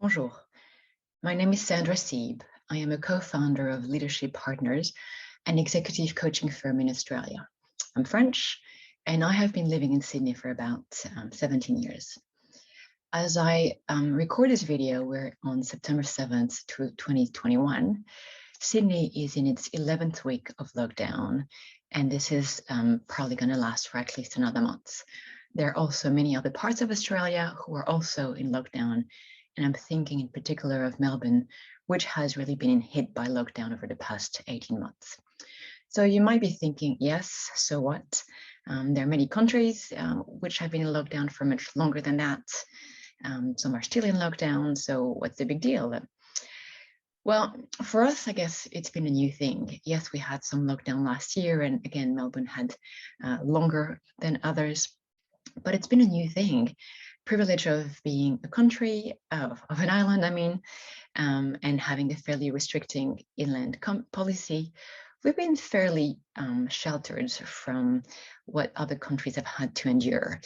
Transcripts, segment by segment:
Bonjour, my name is Sandra Sieb. I am a co-founder of Leadership Partners, an executive coaching firm in Australia. I'm French, and I have been living in Sydney for about 17 years. As I record this video, we're on September 7th, 2021. Sydney is in its 11th week of lockdown, and this is probably going to last for at least another month. There are also many other parts of Australia who are also in lockdown, and I'm thinking in particular of Melbourne, which has really been hit by lockdown over the past 18 months. So you might be thinking, yes, so what? There are many countries which have been in lockdown for much longer than that. Some are still in lockdown, so what's the big deal? Well, for us, I guess it's been a new thing. Yes, we had some lockdown last year, and again, Melbourne had longer than others, but it's been a new thing. Privilege of being a country, of an island, and having a fairly restricting inland policy, we've been fairly sheltered from what other countries have had to endure.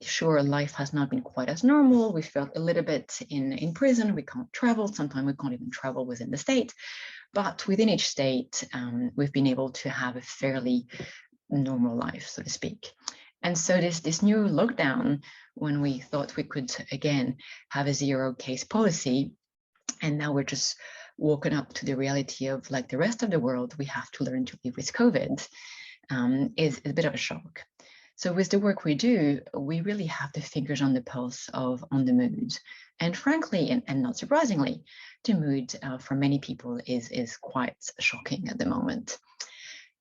Sure, life has not been quite as normal. We felt a little bit in prison. We can't travel. Sometimes we can't even travel within the state. But within each state, we've been able to have a fairly normal life, so to speak. And so this new lockdown, when we thought we could, again, have a zero case policy, and now we're just woken up to the reality of, like the rest of the world, we have to learn to live with COVID, is a bit of a shock. So with the work we do, we really have the fingers on the pulse on the mood. And frankly, and not surprisingly, the mood for many people is quite shocking at the moment.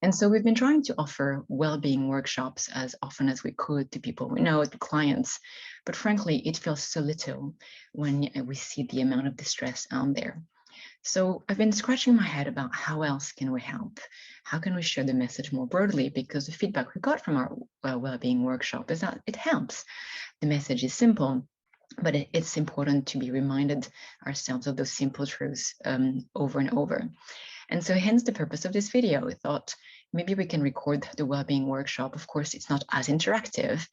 And so we've been trying to offer well-being workshops as often as we could to people we know, to clients. But frankly, it feels so little when we see the amount of distress out there. So I've been scratching my head about how else can we help? How can we share the message more broadly? Because the feedback we got from our well-being workshop is that it helps. The message is simple, but it's important to be reminded ourselves of those simple truths over and over. And so hence the purpose of this video. We thought maybe we can record the well-being workshop. Of course, it's not as interactive,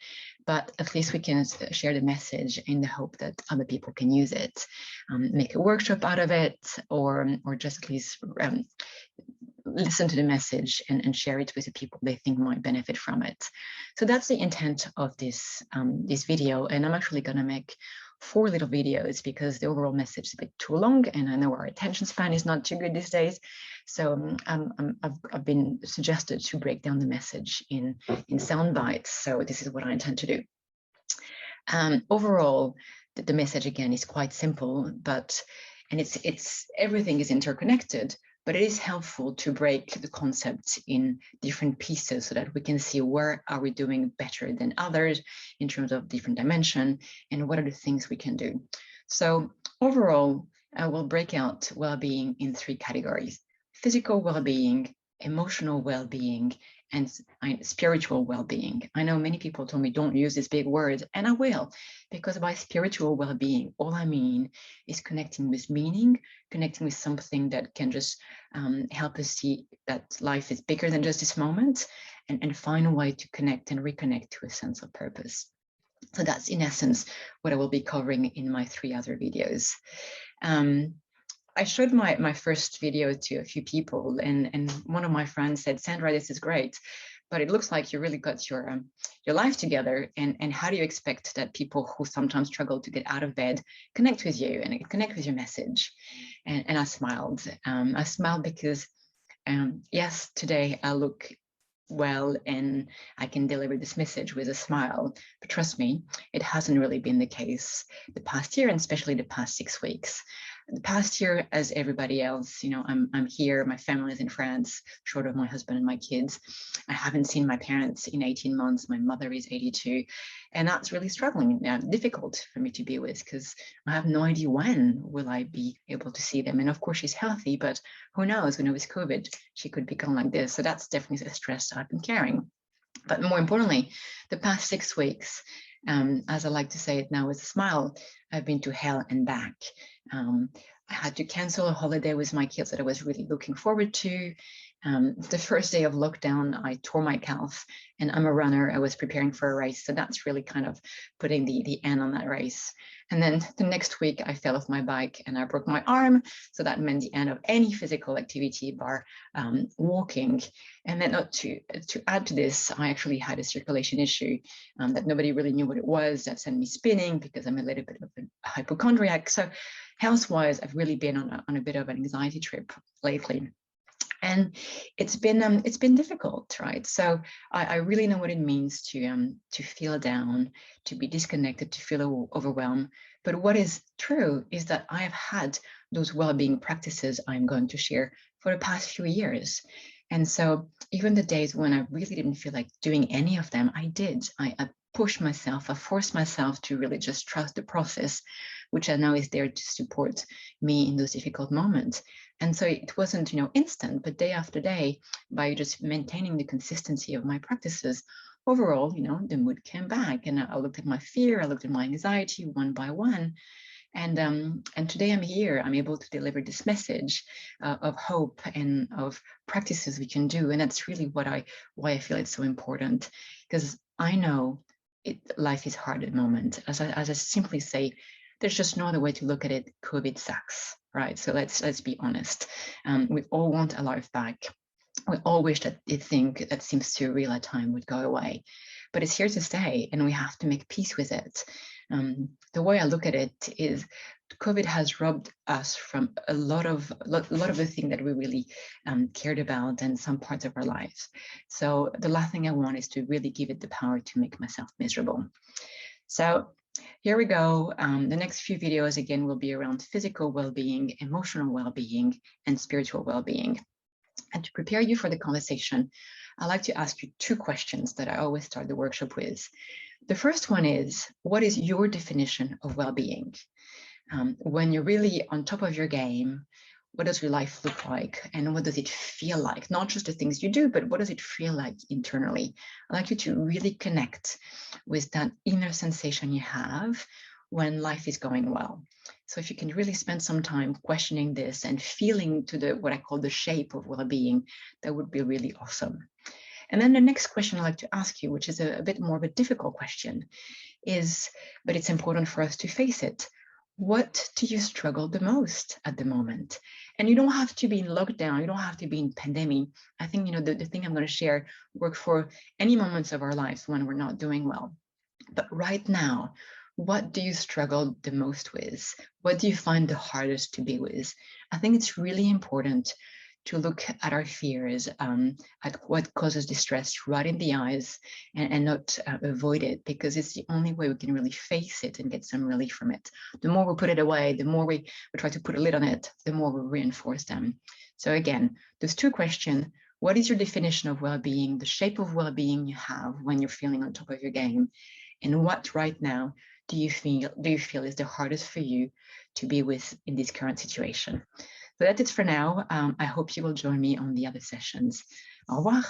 but at least we can share the message in the hope that other people can use it, make a workshop out of it, or just at least listen to the message and share it with the people they think might benefit from it. So that's the intent of this video. And I'm actually going to make 4 little videos because the overall message is a bit too long, and I know our attention span is not too good these days. So I've been suggested to break down the message in sound bites. So this is what I intend to do. Overall, the message again is quite simple, and it's everything is interconnected. But it is helpful to break the concept in different pieces so that we can see where are we doing better than others in terms of different dimension and what are the things we can do. So overall, I will break out well-being in 3 categories: physical well-being, emotional well-being, and spiritual well-being. I know many people told me don't use these big words, and I will, because by spiritual well-being, all I mean is connecting with meaning, connecting with something that can just help us see that life is bigger than just this moment, and find a way to connect and reconnect to a sense of purpose. So that's in essence what I will be covering in my 3 other videos. I showed my first video to a few people, and one of my friends said, "Sandra, this is great, but it looks like you really got your life together. And how do you expect that people who sometimes struggle to get out of bed connect with you and connect with your message?" And I smiled. I smiled because yes, today I look well and I can deliver this message with a smile. But trust me, it hasn't really been the case the past year, and especially the past 6 weeks. The past year, as everybody else, I'm here, my family is in France, short of my husband and my kids. I haven't seen my parents in 18 months. My mother is 82, and that's really struggling, difficult for me to be with, because I have no idea when will I be able to see them. And of course, she's healthy, but who knows, with COVID, she could become like this. So that's definitely a stress I've been carrying. But more importantly, the past 6 weeks, as I like to say it now with a smile, I've been to hell and back. I had to cancel a holiday with my kids that I was really looking forward to. The first day of lockdown, I tore my calf, and I'm a runner. I was preparing for a race, so that's really kind of putting the end on that race. And then the next week, I fell off my bike and I broke my arm. So that meant the end of any physical activity bar walking. And then to add to this, I actually had a circulation issue that nobody really knew what it was. That sent me spinning because I'm a little bit of a hypochondriac. So health-wise, I've really been on a bit of an anxiety trip lately. And it's been difficult, right? So I really know what it means to feel down, to be disconnected, to feel overwhelmed. But what is true is that I have had those well-being practices I'm going to share for the past few years. And so even the days when I really didn't feel like doing any of them, I did. I pushed myself, I forced myself to really just trust the process, which I know is there to support me in those difficult moments. And so it wasn't, instant, but day after day, by just maintaining the consistency of my practices, overall, the mood came back. And I looked at my fear, I looked at my anxiety one by one. And today I'm here, I'm able to deliver this message of hope and of practices we can do. And that's really why I feel it's so important, because I know life is hard at the moment. As I simply say, there's just no other way to look at it. COVID sucks, right? So let's be honest. We all want our life back. We all wish that the thing that seems surreal at time would go away, but it's here to stay, and we have to make peace with it. The way I look at it is, COVID has robbed us from a lot of the things that we really cared about and some parts of our lives. So the last thing I want is to really give it the power to make myself miserable. So here we go. The next few videos, again, will be around physical well-being, emotional well-being, and spiritual well-being. And to prepare you for the conversation, I'd like to ask you two questions that I always start the workshop with. The first one is, what is your definition of well-being? When you're really on top of your game, what does your life look like? And what does it feel like? Not just the things you do, but what does it feel like internally? I'd like you to really connect with that inner sensation you have when life is going well. So if you can really spend some time questioning this and feeling to what I call the shape of well-being, that would be really awesome. And then the next question I'd like to ask you, which is a bit more of a difficult question, is, but it's important for us to face it, what do you struggle the most at the moment? And you don't have to be in lockdown, you don't have to be in pandemic. I think, the thing I'm going to share work for any moments of our lives when we're not doing well. But right now, what do you struggle the most with? What do you find the hardest to be with? I think it's really important to look at our fears, at what causes distress right in the eyes, and not avoid it, because it's the only way we can really face it and get some relief from it. The more we put it away, the more we try to put a lid on it, the more we reinforce them. So again, there's two questions. What is your definition of well-being, the shape of well-being you have when you're feeling on top of your game? And what right now do you feel is the hardest for you to be with in this current situation? So that's it for now. I hope you will join me on the other sessions. Au revoir.